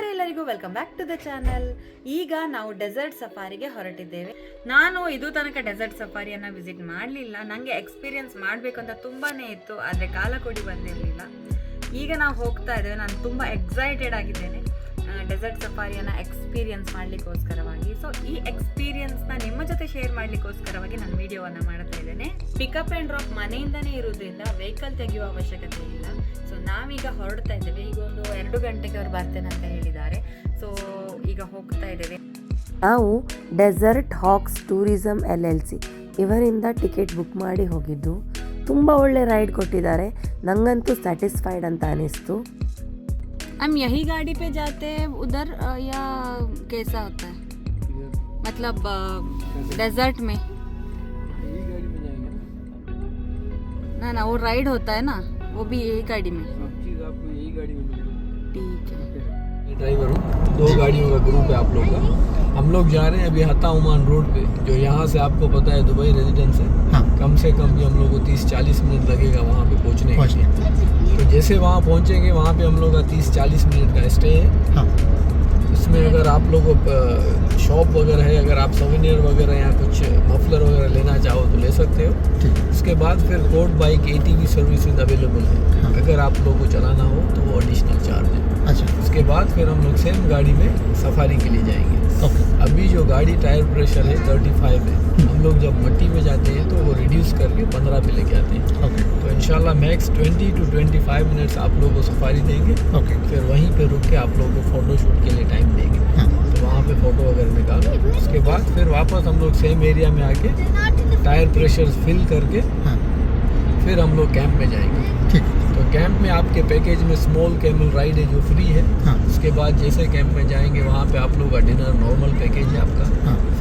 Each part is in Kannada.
ನಮಸ್ಕಾರ ಎಲ್ಲರಿಗೂ, welcome back to the channel. ಈಗ ನಾವು ಡೆಸರ್ಟ್ ಸಫಾರಿಗೆ ಹೊರಟಿದ್ದೇವೆ. ನಾನು ಇದು ತನಕ ಡೆಸರ್ಟ್ ಸಫಾರಿಯನ್ನು ವಿಸಿಟ್ ಮಾಡಲಿಲ್ಲ. ನನಗೆ ಎಕ್ಸ್ಪೀರಿಯನ್ಸ್ ಮಾಡಬೇಕಂತ ತುಂಬಾ ಇತ್ತು, ಆದರೆ ಕಾಲ ಕೂಡಿ ಬಂದಿರಲಿಲ್ಲ. ಈಗ ನಾವು ಹೋಗ್ತಾ ಇದ್ದೇವೆ. ನಾನು ತುಂಬ ಎಕ್ಸೈಟೆಡ್ ಆಗಿದ್ದೇನೆ ಡೆಸರ್ಟ್ ಸಫಾರಿಯನ್ನು ಎಕ್ಸ್ಪೀರಿಯನ್ಸ್ ಮಾಡಲಿಕ್ಕೋಸ್ಕರವಾಗಿ. ಸೊ ಈ ಎಕ್ಸ್ಪೀರಿಯನ್ಸ್ನ ನಿಮ್ಮ ಜೊತೆ ಶೇರ್ ಮಾಡಲಿಕ್ಕೋಸ್ಕರವಾಗಿ ನಾನು ವಿಡಿಯೋವನ್ನು ಮಾಡ್ತಾ ಇದ್ದೇನೆ. ಪಿಕಪ್ ಆ್ಯಂಡ್ ಡ್ರಾಪ್ ಮನೆಯಿಂದನೇ ಇರೋದ್ರಿಂದ ವೆಹಿಕಲ್ ತೆಗೆಯುವ ಅವಶ್ಯಕತೆ ಇಲ್ಲ. ಸೊ ನಾವೀಗ ಹೊರಡ್ತಾ ಇದ್ದೇವೆ. ಈಗ ಒಂದು 2 ಗಂಟೆಗೆ ಅವ್ರು ಬರ್ತೇನೆ ಅಂತ ಹೇಳಿದ್ದಾರೆ. ಸೊ ಈಗ ಹೋಗ್ತಾ ಇದ್ದೇವೆ. ನಾವು ಡೆಸರ್ಟ್ ಹಾಕ್ಸ್ ಟೂರಿಸಂ LLC ಇವರಿಂದ ಟಿಕೆಟ್ ಬುಕ್ ಮಾಡಿ ಹೋಗಿದ್ದು. ತುಂಬ ಒಳ್ಳೆ ರೈಡ್ ಕೊಟ್ಟಿದ್ದಾರೆ. ನನಗಂತೂ ಸ್ಯಾಟಿಸ್ಫೈಡ್ ಅಂತ ಅನಿಸ್ತು. हम यही गाड़ी पे जाते हैं उधर या कैसा होता है? मतलब डेजर्ट में यही गाड़ी में जाएंगे ना वो राइड होता है ना, वो भी यही गाड़ी में. सब चीज़ आपको यही गाड़ी में मिलेगी. ठीक है. मैं ड्राइवर हूँ. 2 गाड़ियों का ग्रुप है आप लोग का. हम लोग जा रहे हैं अभी हता उमान रोड पे, जो यहाँ से आपको पता है दुबई रेजिडेंस है. हाँ. कम से कम भी हम लोग को 30-40 मिनट लगेगा वहाँ पे पहुँचने के लिए. तो जैसे वहाँ पहुँचेंगे वहाँ पे हम लोग का 30-40 मिनट का स्टे है. हाँ. इसमें अगर आप लोग को शॉप वगैरह है, अगर आप सोवेनियर वगैरह या कुछ मफलर वगैरह लेना चाहो तो ले सकते हो. उसके बाद फिर road bike ATV services available है. हाँ. अगर आप लोग को चलाना हो तो वो एडिशनल चार्ज है. अच्छा. उसके बाद फिर हम लोग सेम गाड़ी में सफारी के लिए जाएंगे. अभी जो गाड़ी टायर प्रेशर है 35 है. हम लोग जब मट्टी में जाते हैं तो वो रिड्यूस करके 15 पे लेके आते हैं. तो इंशाल्लाह मैक्स 20 to 25 मिनट्स आप लोग को सफारी देंगे. फिर वहीं पे रुक के आप लोग को फ़ोटो शूट के लिए टाइम देंगे. तो वहाँ पे फ़ोटो वगैरह निकालो. उसके बाद फिर वापस हम लोग सेम एरिया में आके टायर प्रेशर फिल करके फिर हम लोग कैंप में जाएंगे. तो कैंप में आपके पैकेज में स्मॉल कैमल राइड है जो फ्री है. उसके बाद जैसे कैंप में जाएंगे वहाँ पे आप लोग का डिनर नॉर्मल पैकेज है आपका.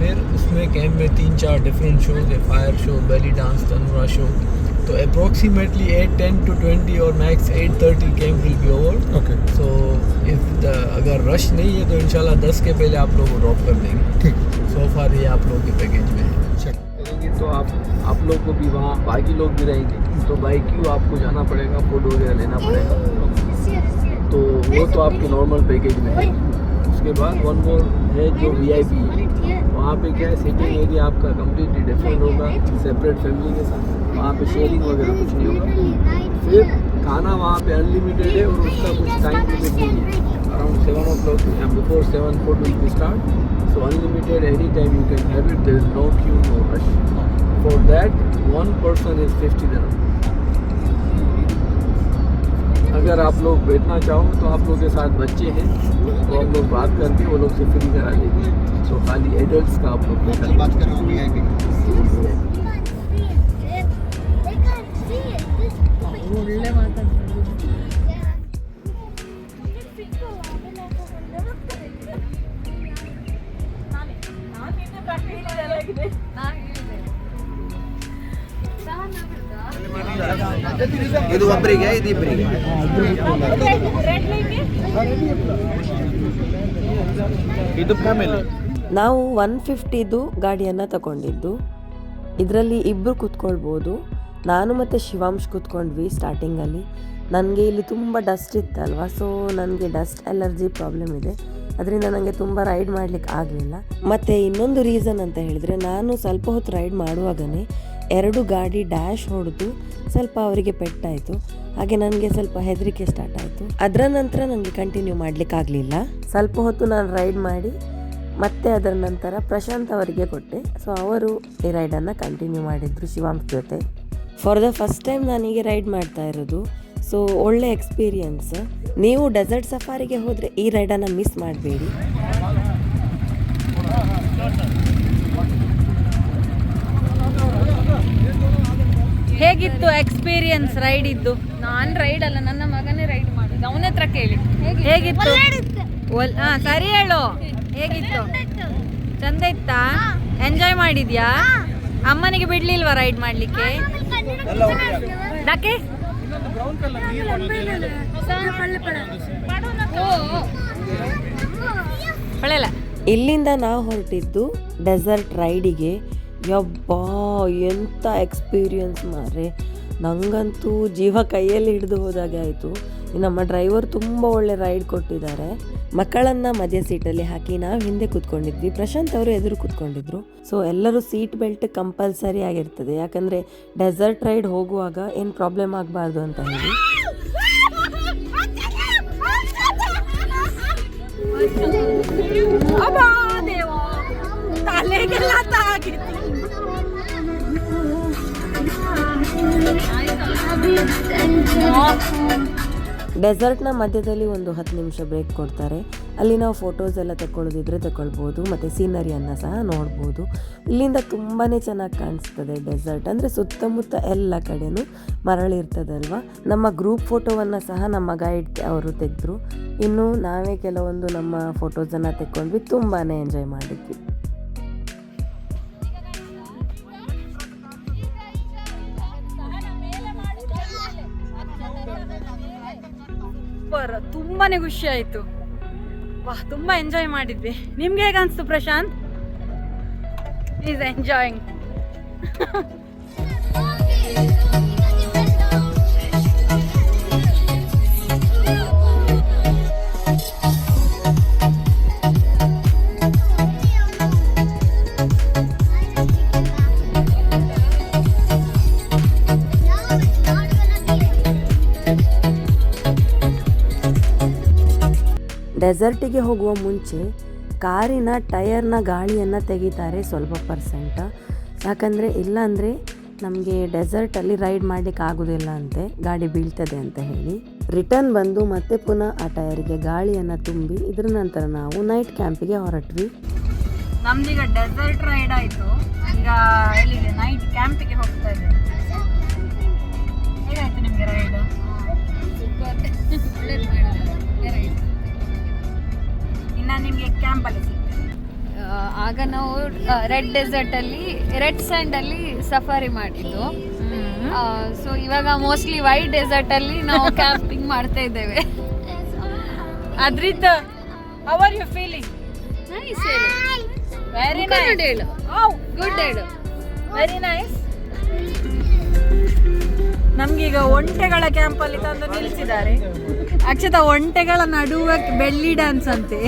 फिर उसमें कैंप में 3-4 डिफरेंट शोज है. Fire show, belly dance, Tanura show. तो अप्रोक्सीमेटली 8:10 to 20 और max 8:30 camp will be over. So if अगर रश नहीं है तो इंशाल्लाह 10 के पहले आप लोग को ड्रॉप कर देंगे. सो फार ये आप लोग के पैकेज में है. तो आप लोग को भी वहाँ बाकी लोग भी रहेंगे तो बाइक क्यों आपको जाना पड़ेगा, फोटो वगैरह लेना पड़ेगा. तो वो तो आपके नॉर्मल पैकेज में है. उसके बाद वन मोर है जो VIP है. वहाँ पे क्या है, सिटिंग एरिया आपका कम्प्लीटली डिफरेंट होगा, सेपरेट फैमिली के साथ. वहाँ पे शेयरिंग वगैरह कुछ नहीं होगा. फिर खाना वहाँ पे अनलिमिटेड है और उसका कुछ टाइम लिमिट नहीं है. अराउंड 7 o'clock या before 7 food will be start. So unlimited, any time you can have it. There is no queue, no rush. For that, one person is 50 dirham. अगर आप लोग बैठना चाहो तो आप लोग के साथ बच्चे हैं तो हम लोग बात करके वो लोग से फ्री करा देंगे. तो खाली एडल्ट्स का आप लोग बात करोगे. ಇದು ಒಬ್ಬರಿಗೆ ಇದು ಇಬ್ಬರಿಗೆ. ಇದು ಫ್ಯಾಮಿಲಿ. ನಾವು 150ದು ಗಾಡಿಯನ್ನು ತಗೊಂಡಿದ್ದು. ಇದರಲ್ಲಿ ಇಬ್ಬರು ಕೂತ್ಕೊಳ್ಬೋದು. ನಾನು ಮತ್ತು ಶಿವಾಂಶ್ ಕೂತ್ಕೊಂಡ್ವಿ ಸ್ಟಾರ್ಟಿಂಗಲ್ಲಿ. ನನಗೆ ಇಲ್ಲಿ ತುಂಬ ಡಸ್ಟ್ ಇತ್ತಲ್ವ, ಸೊ ನನಗೆ ಡಸ್ಟ್ ಅಲರ್ಜಿ ಪ್ರಾಬ್ಲಮ್ ಇದೆ. ಅದರಿಂದ ನನಗೆ ತುಂಬ ರೈಡ್ ಮಾಡಲಿಕ್ಕೆ ಆಗಲಿಲ್ಲ. ಮತ್ತು ಇನ್ನೊಂದು ರೀಸನ್ ಅಂತ ಹೇಳಿದರೆ, ನಾನು ಸ್ವಲ್ಪ ಹೊತ್ತು ರೈಡ್ ಮಾಡುವಾಗಲೇ 2 ಗಾಡಿ ಡ್ಯಾಶ್ ಹೊಡೆದು ಸ್ವಲ್ಪ ಅವರಿಗೆ ಪೆಟ್ಟಾಯಿತು. ಹಾಗೆ ನನಗೆ ಸ್ವಲ್ಪ ಹೆದರಿಕೆ ಸ್ಟಾರ್ಟ್ ಆಯಿತು. ಅದರ ನಂತರ ನನಗೆ ಕಂಟಿನ್ಯೂ ಮಾಡಲಿಕ್ಕಾಗಲಿಲ್ಲ. ಸ್ವಲ್ಪ ಹೊತ್ತು ನಾನು ರೈಡ್ ಮಾಡಿ ಮತ್ತೆ ಅದರ ನಂತರ ಪ್ರಶಾಂತ್ ಅವರಿಗೆ ಕೊಟ್ಟೆ. ಸೊ ಅವರು ಈ ರೈಡನ್ನು ಕಂಟಿನ್ಯೂ ಮಾಡಿದರು ಶಿವಾಂಶ್ ಜೊತೆ. ಫಾರ್ ದ ಫಸ್ಟ್ ಟೈಮ್ ನಾನೀಗ ರೈಡ್ ಮಾಡ್ತಾ ಇರೋದು. ಸೊ ಒಳ್ಳೆ ಎಕ್ಸ್ಪೀರಿಯನ್ಸ್. ನೀವು ಡೆಸರ್ಟ್ ಸಫಾರಿಗೆ ಹೋದರೆ ಈ ರೈಡನ್ನು ಮಿಸ್ ಮಾಡಬೇಡಿ. ಹೇಗಿತ್ತು ಎಕ್ಸ್ಪೀರಿಯನ್ಸ್ ರೈಡ್ ಇದ್ದು? ನಾನು ರೈಡ್ ಅಲ್ಲ, ನನ್ನ ಮಗನೇ ರೈಡ್ ಮಾಡಿದ್ದು. ಅವನ ಹತ್ರ ಕೇಳಿ ಹೇಗಿತ್ತು? ಸರಿ ಹೇಳು, ಹೇಗಿತ್ತು? ಚಂದ ಇತ್ತಾ? ಎಂಜಾಯ್ ಮಾಡಿದ್ಯಾ? ಅಮ್ಮನಿಗೆ ಬಿಡ್ಲಿಲ್ವಾ ರೈಡ್ ಮಾಡ್ಲಿಕ್ಕೆ? ಡಾಕೆ ಪಳೆಲ್ಲ. ಇಲ್ಲಿಂದ ನಾವು ಹೊರಟಿದ್ದು ಡೆಸರ್ಟ್ ರೈಡಿಗೆ. ಯಬ್ಬಾ ಎಂಥ ಎಕ್ಸ್ಪೀರಿಯನ್ಸ್ ಮಾರೆ. ನನಗಂತೂ ಜೀವ ಕೈಯಲ್ಲಿ ಹಿಡಿದು ಹೋದಾಗೆ ಆಯಿತು. ನಮ್ಮ ಡ್ರೈವರ್ ತುಂಬ ಒಳ್ಳೆ ರೈಡ್ ಕೊಟ್ಟಿದ್ದಾರೆ. ಮಕ್ಕಳನ್ನು ಮಧ್ಯ ಸೀಟಲ್ಲಿ ಹಾಕಿ ನಾವು ಹಿಂದೆ ಕೂತ್ಕೊಂಡಿದ್ವಿ. ಪ್ರಶಾಂತ್ ಅವರು ಎದುರು ಕೂತ್ಕೊಂಡಿದ್ರು. ಸೊ ಎಲ್ಲರೂ ಸೀಟ್ ಬೆಲ್ಟ್ ಕಂಪಲ್ಸರಿ ಆಗಿರ್ತದೆ, ಯಾಕಂದರೆ ಡೆಸರ್ಟ್ ರೈಡ್ ಹೋಗುವಾಗ ಏನು ಪ್ರಾಬ್ಲಮ್ ಆಗಬಾರ್ದು ಅಂತ ಹೇಳಿ. ಡೆಸರ್ಟ್ನ ಮಧ್ಯದಲ್ಲಿ ಒಂದು 10 ನಿಮಿಷ ಬ್ರೇಕ್ ಕೊಡ್ತಾರೆ. ಅಲ್ಲಿ ನಾವು ಫೋಟೋಸ್ ಎಲ್ಲ ತಗೊಳ್ಳೋದಿದ್ರೆ ತಗೊಳ್ಬೋದು, ಮತ್ತು ಸೀನರಿಯನ್ನು ಸಹ ನೋಡ್ಬೋದು. ಇಲ್ಲಿಂದ ತುಂಬಾ ಚೆನ್ನಾಗಿ ಕಾಣಿಸ್ತದೆ ಡೆಸರ್ಟ್, ಅಂದರೆ ಸುತ್ತಮುತ್ತ ಎಲ್ಲ ಕಡೆನೂ ಮರಳಿರ್ತದಲ್ವ. ನಮ್ಮ ಗ್ರೂಪ್ ಫೋಟೋವನ್ನು ಸಹ ನಮ್ಮ ಗೈಡ್ ಅವರು ತೆಗೆದ್ರು. ಇನ್ನು ನಾವೇ ಕೆಲವೊಂದು ನಮ್ಮ ಫೋಟೋಸನ್ನು ತೆಕ್ಕೊಂಡ್ವಿ, ತುಂಬಾ ಎಂಜಾಯ್ ಮಾಡಿದ್ವಿ. ತುಂಬಾನೇ ಖುಷಿ ಆಯ್ತು. ವಾಹ್, ತುಂಬಾ ಎಂಜಾಯ್ ಮಾಡಿದ್ವಿ. ನಿಮ್ಗೆ ಹೇಗೆ ಅನ್ಸ್ತು ಪ್ರಶಾಂತ್? Is enjoying. ಡೆಸರ್ಟಿಗೆ ಹೋಗುವ ಮುಂಚೆ ಕಾರಿನ ಟಯರ್ನ ಗಾಳಿಯನ್ನು ತೆಗಿತಾರೆ ಸ್ವಲ್ಪ %, ಯಾಕಂದರೆ ಇಲ್ಲಾಂದರೆ ನಮಗೆ ಡೆಸರ್ಟಲ್ಲಿ ರೈಡ್ ಮಾಡಲಿಕ್ಕೆ ಆಗೋದಿಲ್ಲ ಅಂತೆ, ಗಾಡಿ ಬೀಳ್ತದೆ ಅಂತ ಹೇಳಿ. ರಿಟರ್ನ್ ಬಂದು ಮತ್ತೆ ಪುನಃ ಆ ಟಯರಿಗೆ ಗಾಳಿಯನ್ನು ತುಂಬಿ ಇದರ ನಂತರ ನಾವು ನೈಟ್ ಕ್ಯಾಂಪಿಗೆ ಹೊರಟ್ವಿ. ನಮ್ದೀಗ ಡೆಸರ್ಟ್ ರೈಡ್ ಆಯಿತು. ಈಗ ಎಲ್ಲಿಗೆ ನೈಟ್ ಕ್ಯಾಂಪಿಗೆ ಹೋಗ್ತಾ ಇದ್ದೇವೆ. ಹೇಗಾಯ್ತು ನಿಮಗೆ ರೈಡ್? ಇನ್ನು ನಿಮಗೆ ಕ್ಯಾಂಪಲ್ಲಿ ಆಗ ನಾವು ರೆಡ್ ಡೆಸರ್ಟ್ ಅಲ್ಲಿ ರೆಡ್ ಸ್ಯಾಂಡ್ ಅಲ್ಲಿ ಸಫಾರಿ ಮಾಡಿದ್ದು. ಸೊ ಇವಾಗ ಮೋಸ್ಟ್ಲಿ ವೈಟ್ ಡೆಸರ್ಟ್ ಅಲ್ಲಿ ನಾವು ಕ್ಯಾಂಪಿಂಗ್ ಮಾಡ್ತಾ ಇದ್ದೇವೆ. ಅದ್ರಿದ್ದ how are you feeling? Nice. Very nice. ಹೇಳು. ಗುಡ್ ಹೇಳು. Very nice. ನಮ್ಗೀಗ ಒಂಟೆಗಳ ಕ್ಯಾಂಪಲ್ಲಿ ತಂದು ನಿಲ್ಲಿಸಿದ್ದಾರೆ. ಅಕ್ಷತಾ, ಒಂಟೆಗಳ ನಡುವೆ ಬೆಳ್ಳಿ ಡ್ಯಾನ್ಸ್ ಅಂತೆ.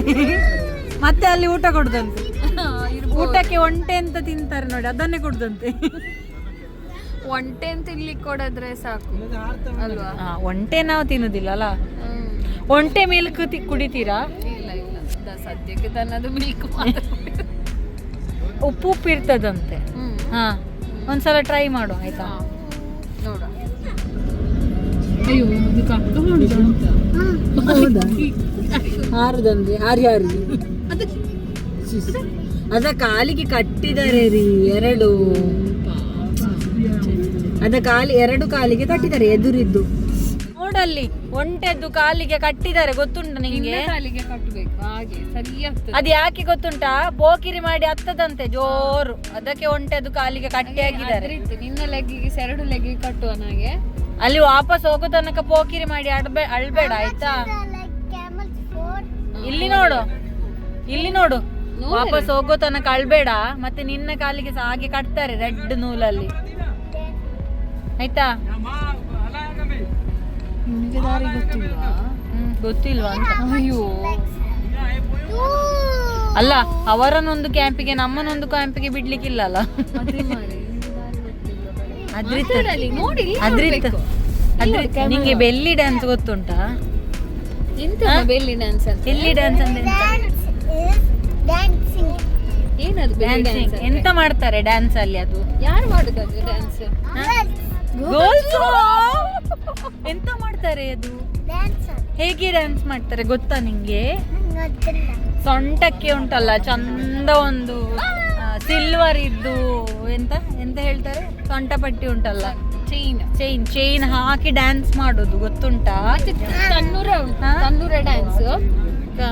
ಮತ್ತೆ ಅಲ್ಲಿ ಊಟ ಕೊಡುದಂತೆ. ಊಟಕ್ಕೆ ಒಂಟೆ ಅಂತ ತಿಂತಾರೆ ನೋಡಿ, ಅದನ್ನೇ ಕೊಡುದಂತೆ. ಒಂಟೆ ಅಂತ ಇಲ್ಲಿ ಕೊಡೋದ್ರೆ ಸಾಕು ಅಲ್ವಾ? ಒಂಟೆ ನಾವು ತಿನ್ನುದಿಲ್ಲ ಅಲ್ಲ. ಒಂಟೆ ಮಿಲ್ಕ್ ಕುಡಿತೀರಾ? ಇಲ್ಲ ಸದ್ಯಕ್ಕೆ ತನ್ನದು ಮಿಲ್ಕ್ ಉಪ್ಪು ಇರ್ತದಂತೆ. ಹಾ, ಒಂದ್ಸಲ ಟ್ರೈ ಮಾಡು ಆಯ್ತಾ? ನೋಡ. ಹಾರುದಂದ್ರೆ ಹಾರಿ ಅದ ಕಾಲಿಗೆ ಕಟ್ಟಿದ್ದಾರೆ ರೀ ಎರಡು. ಎರಡು ಕಾಲಿಗೆ ಕಟ್ಟಿದ್ದಾರೆ ಎದುರಿದ್ದು. ನೋಡಲ್ಲಿ ಒಂಟೆದ್ದು ಕಾಲಿಗೆ ಕಟ್ಟಿದ್ದಾರೆ, ಗೊತ್ತುಂಟ ನಿಂಗೆ? ಕಾಲಿಗೆ ಕಟ್ಟಬೇಕು, ಹಾಗೆ ಸರಿ ಆಗ್ತದೆ. ಅದು ಯಾಕೆ ಗೊತ್ತುಂಟಾ? ಪೋಕಿರಿ ಮಾಡಿ ಹತ್ತದಂತೆ ಜೋರು, ಅದಕ್ಕೆ ಒಂಟೆದ್ದು ಕಾಲಿಗೆ ಕಟ್ಟಿ ಆಗಿದ್ದಾರೆ. ನಿನ್ನ ಲೆಗ್ಗಿಗೆ 2 ಲೆಗ್ಗಿಗೆ ಕಟ್ಟುವ ನನಗೆ. ಅಲ್ಲಿ ವಾಪಸ್ ಹೋಗೋ ತನಕ ಪೋಕಿರಿ ಮಾಡಿ ಅಳ್ಬೇಡ ಆಯ್ತಾ? ಇಲ್ಲಿ ನೋಡು ವಾಪಸ್ ಹೋಗೋ ತನಕ ಅಳ್ಬೇಡ. ಮತ್ತೆ ನಿನ್ನ ಕಾಲಿಗೆ ಸಹ ಹಾಗೆ ಕಟ್ತಾರೆ ರೆಡ್ ನೂಲಲ್ಲಿ, ಆಯ್ತಾ? ನಿಮಗೆ ದಾರಿ ಗೊತ್ತಿಲ್ವಾ? ಗೊತ್ತಿಲ್ವಾ ಅಂತ? ಅಯ್ಯೋ, ಅಲ್ಲ, ಅವರನ್ನೊಂದು ಕ್ಯಾಂಪಿಗೆ ನಮ್ಮನ್ನೊಂದು ಕ್ಯಾಂಪಿಗೆ ಬಿಡ್ಲಿಕ್ಕಿಲ್ಲ ಅಲ್ಲ. ನಿಂಗೆ ಬೆಲ್ಲಿ ಡ್ಯಾನ್ಸ್ ಗೊತ್ತುಂಟಾ? ಎಂತ ಬೆಲ್ಲಿ ಡ್ಯಾನ್ಸ್ ಅಂತ? ಬೆಲ್ಲಿ ಡ್ಯಾನ್ಸ್ ಅಂದ್ರೆ ಏನದು? ಡ್ಯಾನ್ಸಿಂಗ್ ಎಂತ ಮಾಡ್ತಾರೆ ಡ್ಯಾನ್ಸ್ ಅಲ್ಲಿ? ಅದು ಯಾರು ಮಾಡುದು ಡ್ಯಾನ್ಸ್? ಗರ್ಲ್ಸ್ ಎಂತ ಮಾಡ್ತಾರೆ ಅದು? ಹೇಗೆ ಡ್ಯಾನ್ಸ್ ಮಾಡ್ತಾರೆ ಗೊತ್ತಾ ನಿಂಗೆ? ಸೊಂಟಕ್ಕೆ ಉಂಟಲ್ಲ ಚಂದ ಒಂದು ಸಿಲ್ವರ್ ಇದ್ದು ಎಂತ ಎಂತ ಹೇಳ್ತಾರೆ, ಸೊಂಟ ಪಟ್ಟಿ ಉಂಟಲ್ಲ, ಚೈನ್ ಹಾಕಿ ಡ್ಯಾನ್ಸ್ ಮಾಡೋದು ಗೊತ್ತುಂಟಾ? ತನ್ನೂರ ಡ್ಯಾನ್ಸ್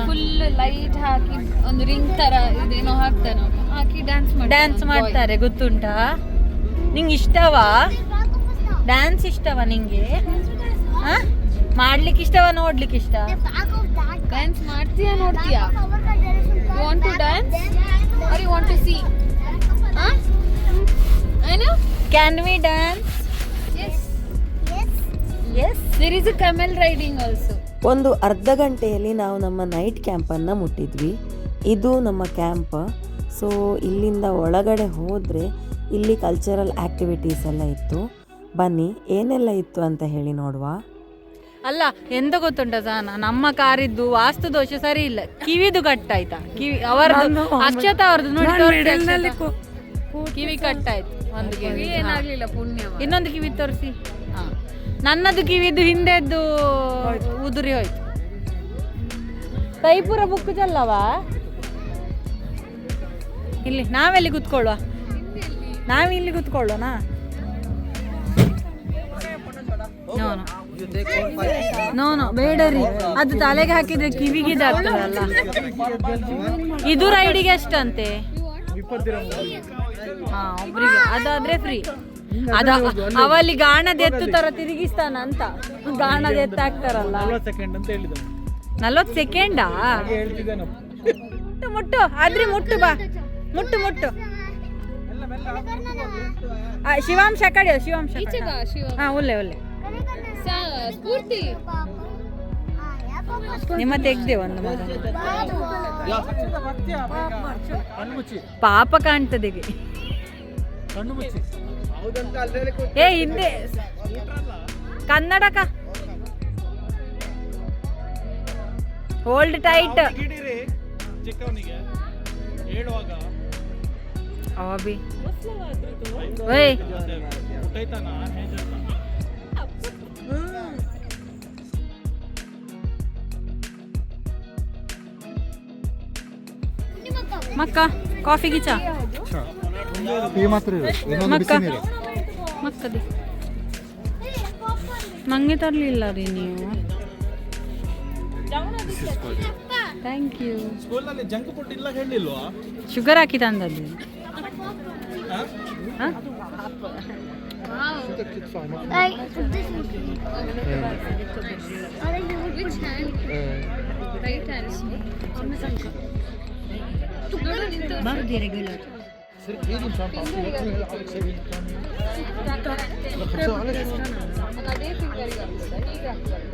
ಫುಲ್ ಲೈಟ್ ಹಾಕಿ ಒಂದು ರಿಂಗ್ ತರ ಇದೇನೋ ಹಾಕ್ತಾನೆ, ಹಾಕಿ ಡ್ಯಾನ್ಸ್ ಮಾಡ್ತಾರೆ ಗೊತ್ತುಂಟಾ? ನಿಂಗೆ ಇಷ್ಟವಾ ಡ್ಯಾನ್ಸ್? ಇಷ್ಟವಾ ನಿಂಗೆ? ಮಾಡ್ಲಿಕ್ಕೆ ಇಷ್ಟವಾ ನೋಡ್ಲಿಕ್ಕೆ ಇಷ್ಟ? ಡ್ಯಾನ್ಸ್ ಮಾಡ್ತೀಯಾ ನೋಡ್ತೀಯಾ? You want to dance or you want to see? I know. Can we dance? Yes. Yes. There is a camel riding also. ಒಂದು ಅರ್ಧ ಗಂಟೆಯಲ್ಲಿ ನಾವು ನಮ್ಮ ನೈಟ್ ಕ್ಯಾಂಪನ್ನು ಮುಟ್ಟಿದ್ವಿ. ಇದು ನಮ್ಮ ಕ್ಯಾಂಪ್. ಸೊ ಇಲ್ಲಿಂದ ಒಳಗಡೆ ಹೋದರೆ ಇಲ್ಲಿ ಕಲ್ಚರಲ್ ಆ್ಯಕ್ಟಿವಿಟೀಸ್ ಎಲ್ಲ ಇತ್ತು. ಬನ್ನಿ ಏನೆಲ್ಲ ಇತ್ತು ಅಂತ ಹೇಳಿ ನೋಡುವ. ಅಲ್ಲ ಎಂತ ಗೊತ್ತುಂಟ ಜಾನ, ನಮ್ಮ ಕಾರಿದ್ದು ವಾಸ್ತು ದೋಷ ಸರಿ ಇಲ್ಲ, ಕಿವಿದು ಕಟ್ಟಾಯ್ತಾ, ಕಿವಿ ಅವರದ್ದು ಅಕ್ಷತಾ ಅವ್ರದ್ದು ನೋಡಿ ಕಿವಿ ಕಟ್ಟಾಯ್ತು. ಒಂದು ಕಿವಿ ಏನಾಗ್ಲಿಲ್ಲ ಪುಣ್ಯ. ಇನ್ನೊಂದು ಕಿವಿ ತೋರಿಸಿ. ಹಾ, ನನ್ನದು ಕಿವಿದು ಹಿಂದೆದ್ದು ಉದುರಿ ಹೋಯ್ತು. ತೈಪುರ ಬುಕ್ ಜಲ್ಲವಾ ಇಲ್ಲಿ ನಾವೆಲ್ಲಿ ಕೂತ್ಕೊಳ್ಳುವ, ನಾವಿಲ್ಲಿ ಕೂತ್ಕೊಳ್ಳೋಣ. ನೋ ಬೇಡ ರೀ, ಅದು ತಲೆಗೆ ಹಾಕಿದ್ರೆ ಕಿವಿಗೆ ಇದಾಗ್ತದಲ್ಲ. ಇದು ರೈಡಿಗೆ ಎಷ್ಟಂತೆ? ಹಾ, ಒಬ್ರಿಗೆ ಅದಾದ್ರೆ ಫ್ರೀ. ಅದ ಅವಲ್ಲಿ ಗಾಣದ ಎತ್ತು ತರ ತಿರುಗಿಸ್ತಾನ ಅಂತ, ಗಾಣದ ಎತ್ತಾಕ್ತಾರಲ್ಲ. 40 ಸೆಕೆಂಡಾ? ಮುಟ್ಟು ಆದ್ರೆ ಮುಟ್ಟು ಬಾ, ಮುಟ್ಟು ಮುಟ್ಟು. ಶಿವಾಂಶ ಕಡೆ, ಶಿವಾಂಶ ಹಾ, ಒಳ್ಳೆ ಒಳ್ಳೆ ಸ್ಫೂರ್ತಿ ನಿಮ್ಮ ತೆಗ್ದೆ ಒಂದು ಮಗ. ಪಾಪ ಕಾಣ್ತದೆ. ಏ ಹಿಂದೆ ಕನ್ನಡಕ ಹೋಲ್ಡ್ ಟೈಟ್. ಅವಿ ಓಯ್ ಮಕ್ಕ ಕಾಫಿಗೆ ಚಾ ಮಕ್ಕ ಮಕ್ಕದಿ ನಂಗೆ ತರಲಿಲ್ಲ ರೀ ನೀವು. Thank you. ಶುಗರ್ ಹಾಕಿ ತಂದದ್ದು. ರೈಟ್ ಹ್ಯಾಂಡ್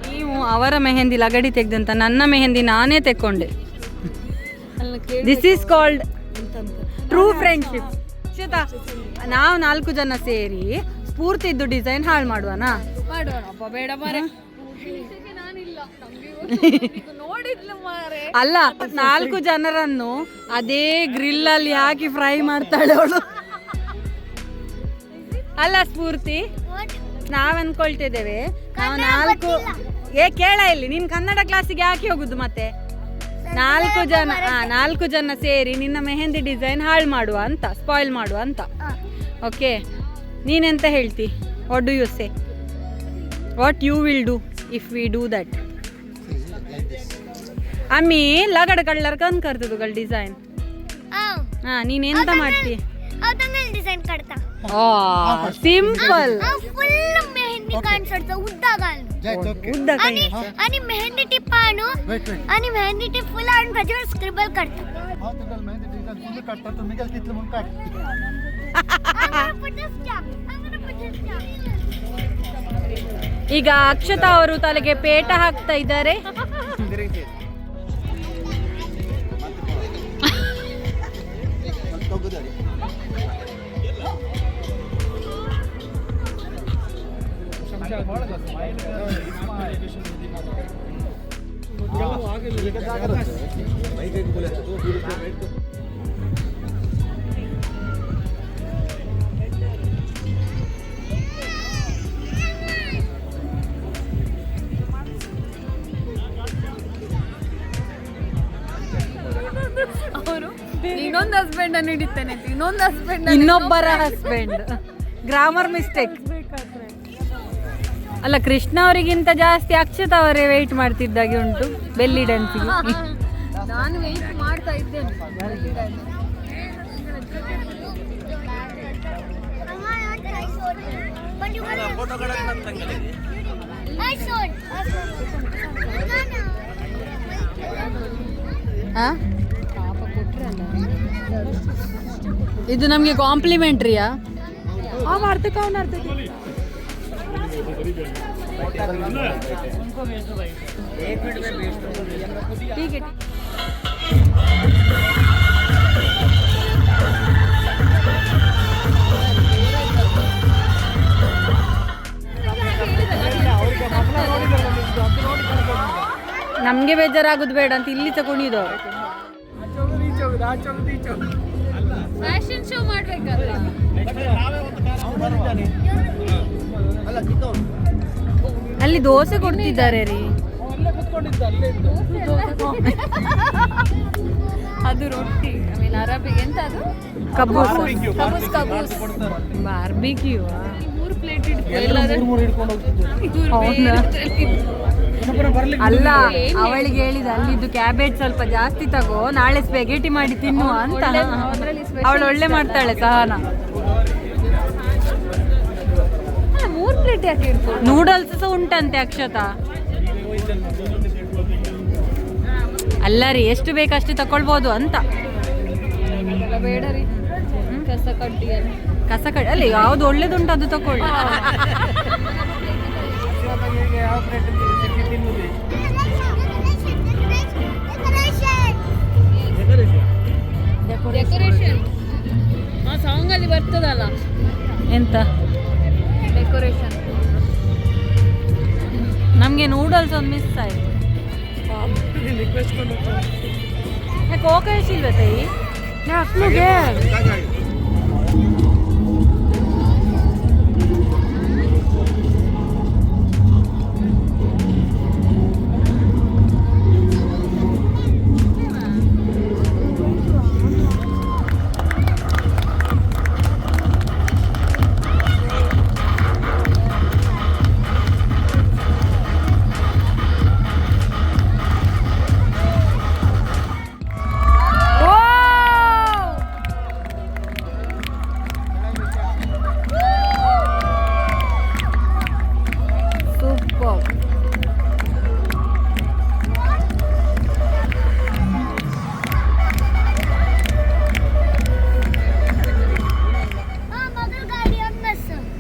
ನೀವು ಅವರ ಮೆಹಂದಿ ಲಗಡಿ ತೆಗ್ದಂತ ನನ್ನ ಮೆಹಂದಿ ನಾನೇ ತೆಕ್ಕೊಂಡೆ. This is called true friendship. ನಾವು 4 ಜನ ಸೇರಿ ಸ್ಫೂರ್ತಿದ್ದು ಡಿಸೈನ್ ಹಾಳು ಮಾಡುವನಾ? ಬೇಡ ಮಾರೆ, ಅಲ್ಲ 4 ಜನರನ್ನು ಅದೇ ಗ್ರಿಲ್ ಅಲ್ಲಿ ಹಾಕಿ ಫ್ರೈ ಮಾಡ್ತಾಳೆ ಅವಳು. ಅಲ್ಲ ಸ್ಫೂರ್ತಿ, ನಾವ್ ಅನ್ಕೊಳ್ತಿದ್ದೇವೆ ನಾವು 4 ಕೇಳ ಇಲ್ಲಿ ನಿನ್ ಕನ್ನಡ ಕ್ಲಾಸಿಗೆ ಹಾಕಿ ಹೋಗುದು. ಮತ್ತೆ 4 ಜನ ಸೇರಿ ನಿನ್ನ ಮೆಹಂದಿ ಡಿಸೈನ್ ಹಾಳು ಮಾಡುವ ಅಂತ, ಸ್ಪಾಯ್ಲ್ ಮಾಡುವ ಅಂತ. ಓಕೆ, ನೀನೆಂತ ಹೇಳ್ತಿ? What do you say? What you will do if we do that? ಅಮ್ಮಿ ಲಗಡ ಕಳ್ಳರ್ ಕನ್ ಕರ್ತದುಗಳು ಡಿಸೈನ್. ಹಾ, ನೀನ್ ಎಂತ ಮಾಡ್ತಿ? डिजाइन करता सिंपल फुल मेहंदी काढतो उद्दा आणि मेहंदी टिप आणू आणि मेहंदी टिप फुल आणून त्याच्यावर स्क्रिबल करता. ಈಗ ಅಕ್ಷತಾ ಅವರು ತಲೆಗೆ ಪೇಟ ಹಾಕ್ತಾ ಇದ್ದಾರೆ. ಅವರು ಇನ್ನೊಂದು ಹಸ್ಬೆಂಡ್ ಅನ್ನು ಹಿಡಿತಾನೆ, ಇನ್ನೊಂದು ಹಸ್ಬೆಂಡ್ ಇನ್ನೊಬ್ಬರ ಹಸ್ಬೆಂಡ್. Grammar mistake. ಅಲ್ಲ, ಕೃಷ್ಣ ಅವರಿಗಿಂತ ಜಾಸ್ತಿ ಅಕ್ಷತಾ ಅವರೇ ವೆಯ್ಟ್ ಮಾಡ್ತಿದ್ದಾಗೆ ಉಂಟು ಬೆಲ್ಲಿ ಡ್ಯಾನ್ಸಿಗೆ. ನಾನು ವೆಯ್ಟ್ ಮಾಡ್ತಾ ಇದ್ದೇನೆ. ಇದು ನಮಗೆ ಕಾಂಪ್ಲಿಮೆಂಟ್ರಿಯಾ? ಮಾಡ್ತಕ್ಕ ಅವ್ನು ಅರ್ಥ ठीक है. ನಮ್ಗೆ ಬೇಜಾರಾಗುದು ಬೇಡ ಅಂತ ಇಲ್ಲಿ ತಗೊಂಡಿದ್ದು. ಫ್ಯಾಷನ್ ಶೋ ಮಾಡ್ಬೇಕಲ್ಲ. ಅಲ್ಲಿ ದೋಸೆ ಕೊಡ್ತಿದ್ದಾರೆ ರೀ. ಅದು ರೊಟ್ಟಿ ಆಮೇಲೆ ಅರಬಿಗೆ ಎಂತ ಅದು ಕಬೂಸ್ ಕಬೂಸ್ ಬಾರ್ಬಿಕ್ಯೂ 3 ಪ್ಲೇಟ್ ಇಟ್ಕೊಂಡು ಅಲ್ಲ, ಅವಳಿಗೆ ಹೇಳಿದ ಅಲ್ಲಿದ್ದು ಕ್ಯಾಬೇಜ್ ಸ್ವಲ್ಪ ಜಾಸ್ತಿ ತಗೋ, ನಾಳೆ ಸ್ಪೆಗೆಟಿ ಮಾಡಿ ತಿನ್ನುವ ಅಂತ. ಅವಳು ಒಳ್ಳೆ ಮಾಡ್ತಾಳೆ ಸಹನ. 3 ಪ್ಲೇಟ್ ಯಾಕೆ ಇಟ್ಕೊಂಡು? ನೂಡಲ್ಸ್ ಸಹ ಉಂಟಂತೆ ಅಕ್ಷತಾ. ಅಲ್ಲ ರೀ, ಎಷ್ಟು ಬೇಕಷ್ಟು ತಕೊಳ್ಬೋದು ಅಂತ. ಬೇಡ ರೀ, ಕಸ ಕಡ್ಡಿ ಅಲ್ಲಿ ಯಾವ್ದು ಒಳ್ಳೇದುಂಟು ಅದು ತಕೊಳ್ಳಿ. ಡೆಕೋರೇಷನ್ ಆ ಸಾಂಗ್ ಅಲ್ಲಿ ಬರ್ತದಲ್ಲ ಎಂತ ಡೆಕೋರೇಷನ್. ನಮ್ಗೆ ನೂಡಲ್ಸ್ ಒಂದು ಮಿಸ್ ಆಯ್ತು. ಕೋಕೇಶ್ ಇಲ್ವ ತಾಯಿ ಅಕ್ಲುಗೆ?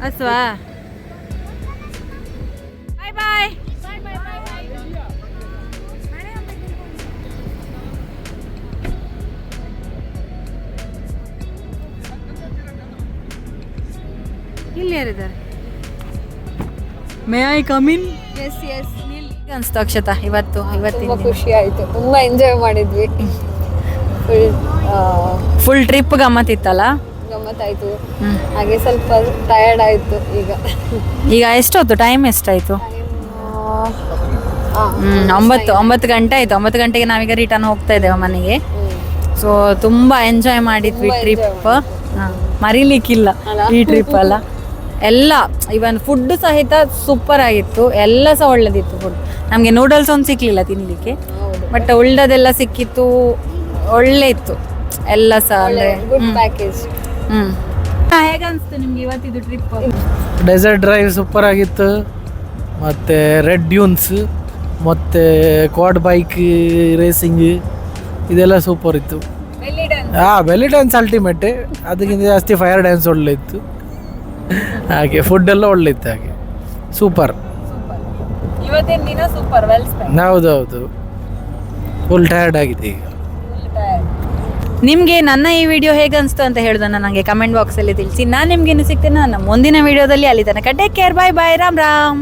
ಅಸ್ವಾ ಬಾಯ್ ಬಾಯ್. ಇಲ್ಲಿ ಯಾರಿದ್ದಾರೆ? May I come in? Yes yes. ಅನ್ಸ್ತು ಅಕ್ಷತಾ ಇವತ್ತಿನ ತುಂಬಾ ಖುಷಿ ಆಯ್ತು, ತುಂಬಾ ಎಂಜಾಯ್ ಮಾಡಿದ್ವಿ. ಫುಲ್ ಟ್ರಿಪ್ ಗಮ್ಮತ್ತಿತ್ತಲ್ಲ? ಗಮ್ಮತ್ತಾಯ್ತು. ಹಾಗೆ ಸ್ವಲ್ಪ ಟಯರ್ಡ್ ಆಯ್ತು. ಈಗ ಎಷ್ಟೊತ್ತು ಟೈಮ್ ಎಷ್ಟಾಯ್ತು? 9 ಗಂಟೆ ಆಯ್ತು. 9 ಗಂಟೆಗೆ ನಾವೀಗ ರಿಟರ್ನ್ ಹೋಗ್ತಾ ಇದ್ದೇವೆ ಮನೆಗೆ. ಸೊ ತುಂಬಾ ಎಂಜಾಯ್ ಮಾಡಿದ್ವಿ ಟ್ರಿಪ್, ಮರಿಲಿಕ್ಕಿಲ್ಲ ಈ ಟ್ರಿಪ್ ಅಲ್ಲ. ಎಲ್ಲ ಇವನ್ ಫುಡ್ ಸಹಿತ ಸೂಪರ್ ಆಗಿತ್ತು, ಎಲ್ಲ ಸಹ ಒಳ್ಳೇದಿತ್ತು ಫುಡ್. ನಮಗೆ ನೂಡಲ್ಸ್ ಒಂದು ಸಿಕ್ಲಿಲ್ಲ ತಿನ್ಲಿಕ್ಕೆ, ಬಟ್ ಉಳ್ದದೆಲ್ಲ ಸಿಕ್ಕಿತ್ತು, ಒಳ್ಳೆ ಇತ್ತು ಎಲ್ಲ ಸಹ. ಅಂದ್ರೆ ಗುಡ್ ಪ್ಯಾಕೇಜ್. ಹೇಗನ್ಸ್ತು ನಿಮ್ಗೆ ಇವತ್ತಿದ್ದು ಟ್ರಿಪ್? ಡೆಸರ್ಟ್ ಡ್ರೈವ್ ಸೂಪರ್ ಆಗಿತ್ತು, ಮತ್ತು ರೆಡ್ ಡ್ಯೂನ್ಸ್ ಮತ್ತು ಕ್ವಾಡ್ ಬೈಕ್ ರೇಸಿಂಗ್ ಇದೆಲ್ಲ ಸೂಪರ್ ಇತ್ತು. ಬೆಲ್ಲಿ ಡ್ಯಾನ್ಸ್ ಅಲ್ಟಿಮೇಟ್, ಅದಕ್ಕಿಂತ ಜಾಸ್ತಿ ಫೈರ್ ಡ್ಯಾನ್ಸ್ ಒಳ್ಳೆ ಇತ್ತು. ಹಾಗೆ ಫುಡ್ ಎಲ್ಲ ಒಳ್ಳೆ ಇತ್ತು. ಹಾಗೆ ಸೂಪರ್, ಇವತ್ತಿನ ದಿನ ಸೂಪರ್, ವೆಲ್ ಸ್ಪೆಂಡ್. ಹೌದೌದು, ಫುಲ್ ಟಯರ್ಡ್ ಆಗಿದೆ ಈಗ. ನಿಮಗೆ ನನ್ನ ಈ ವಿಡಿಯೋ ಹೇಗೆ ಅನಿಸ್ತು ಅಂತ ಹೇಳೋದನ್ನು ನನಗೆ ಕಮೆಂಟ್ ಬಾಕ್ಸಲ್ಲಿ ತಿಳಿಸಿ. ನಾನು ನಿಮ್ಗೇನು ಸಿಗ್ತೇನೆ ನನ್ನ ಮುಂದಿನ ವಿಡಿಯೋದಲ್ಲಿ. ಅಲ್ಲಿ ತನಕ ಟೇಕ್ ಕೇರ್, ಬಾಯ್ ಬಾಯ್, ರಾಮ್ ರಾಮ್.